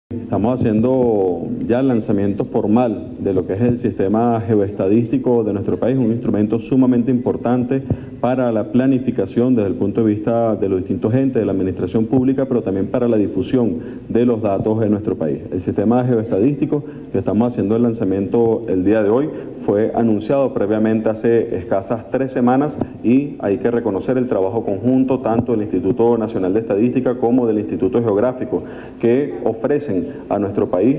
Estamos haciendo ya el lanzamiento formal de lo que es el sistema geoestadístico de nuestro país, un instrumento sumamente importante para la planificación desde el punto de vista de los distintos entes de la administración pública, pero también para la difusión de los datos en nuestro país. El sistema geoestadístico que estamos haciendo el lanzamiento el día de hoy fue anunciado previamente hace escasas 3 semanas y hay que reconocer el trabajo conjunto tanto del Instituto Nacional de Estadística como del Instituto Geográfico, que ofrecen a nuestro país,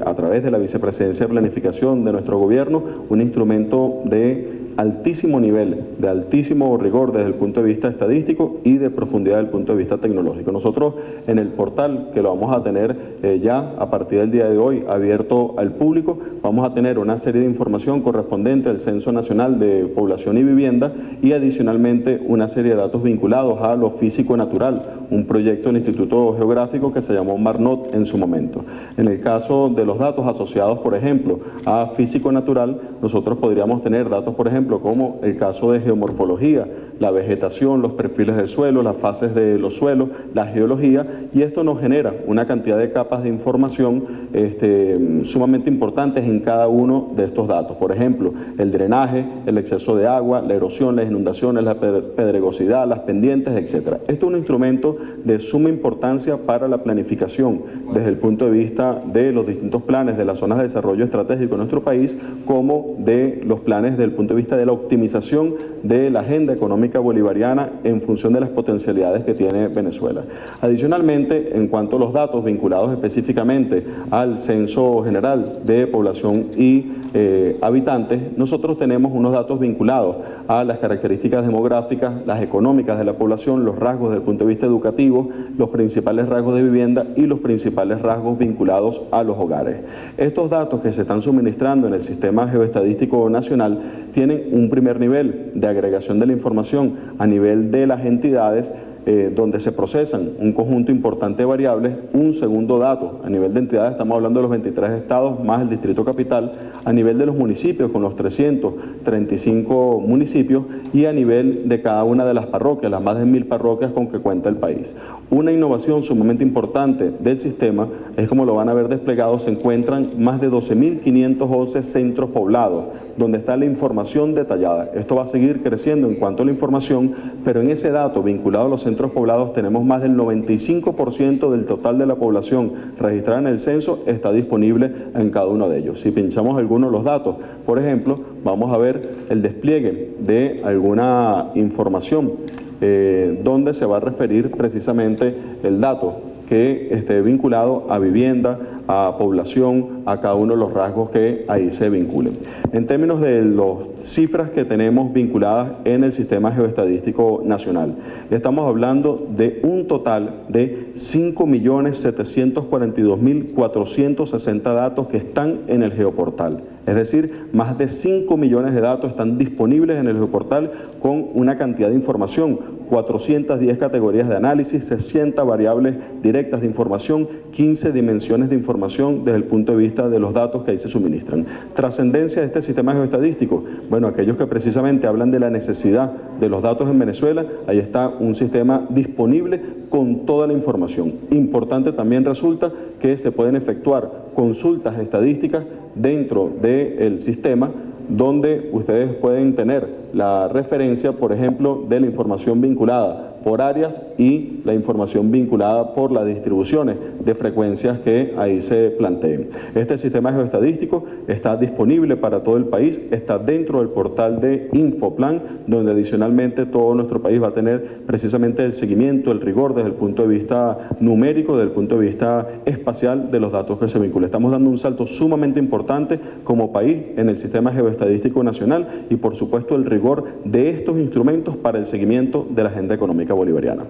a través de la Vicepresidencia de Planificación de nuestro gobierno, un instrumento de altísimo nivel, de altísimo rigor desde el punto de vista estadístico y de profundidad desde el punto de vista tecnológico. Nosotros en el portal, que lo vamos a tener ya a partir del día de hoy abierto al público, vamos a tener una serie de información correspondiente al Censo Nacional de Población y Vivienda y adicionalmente una serie de datos vinculados a lo físico-natural, un proyecto del Instituto Geográfico que se llamó Marnot en su momento. En el caso de los datos asociados, por ejemplo, a físico-natural, nosotros podríamos tener datos, por ejemplo, como el caso de geomorfología, la vegetación, los perfiles del suelo, las fases de los suelos, la geología, y esto nos genera una cantidad de capas de información sumamente importantes en cada uno de estos datos. Por ejemplo, el drenaje, el exceso de agua, la erosión, las inundaciones, la pedregosidad, las pendientes, etc. Esto es un instrumento de suma importancia para la planificación desde el punto de vista de los distintos planes de las zonas de desarrollo estratégico en nuestro país, como de los planes desde el punto de vista de la optimización de la agenda económica bolivariana en función de las potencialidades que tiene Venezuela. Adicionalmente, en cuanto a los datos vinculados específicamente al Censo General de Población y habitantes, nosotros tenemos unos datos vinculados a las características demográficas, las económicas de la población, los rasgos desde el punto de vista educativo, los principales rasgos de vivienda y los principales rasgos vinculados a los hogares. Estos datos que se están suministrando en el Sistema Geoestadístico Nacional tienen un primer nivel de agregación de la información a nivel de las entidades, donde se procesan un conjunto importante de variables. Un segundo dato, a nivel de entidades estamos hablando de los 23 estados más el Distrito Capital, a nivel de los municipios con los 335 municipios y a nivel de cada una de las parroquias, las más de 1000 parroquias con que cuenta el país. Una innovación sumamente importante del sistema es, como lo van a ver desplegado, se encuentran más de 12.511 centros poblados, donde está la información detallada. Esto va a seguir creciendo en cuanto a la información, pero en ese dato vinculado a los centros poblados tenemos más del 95% del total de la población registrada en el censo está disponible en cada uno de ellos. Si pinchamos algunos de los datos, por ejemplo, vamos a ver el despliegue de alguna información donde se va a referir precisamente el dato que esté vinculado a vivienda, a población, a cada uno de los rasgos que ahí se vinculen. En términos de las cifras que tenemos vinculadas en el Sistema Geoestadístico Nacional, estamos hablando de un total de 5.742.460 datos que están en el geoportal. Es decir, más de 5 millones de datos están disponibles en el geoportal con una cantidad de información, 410 categorías de análisis, 60 variables directas de información, 15 dimensiones de información desde el punto de vista de los datos que ahí se suministran. Trascendencia de este sistema geoestadístico, bueno, aquellos que precisamente hablan de la necesidad de los datos en Venezuela, ahí está un sistema disponible con toda la información. Importante también resulta que se pueden efectuar consultas estadísticas dentro del sistema, donde ustedes pueden tener la referencia, por ejemplo, de la información vinculada por áreas y la información vinculada por las distribuciones de frecuencias que ahí se planteen. Este sistema geoestadístico está disponible para todo el país, está dentro del portal de Infoplan, donde adicionalmente todo nuestro país va a tener precisamente el seguimiento, el rigor desde el punto de vista numérico, desde el punto de vista espacial de los datos que se vinculan. Estamos dando un salto sumamente importante como país en el Sistema Geoestadístico Nacional y por supuesto el rigor de estos instrumentos para el seguimiento de la agenda económica bolivariana.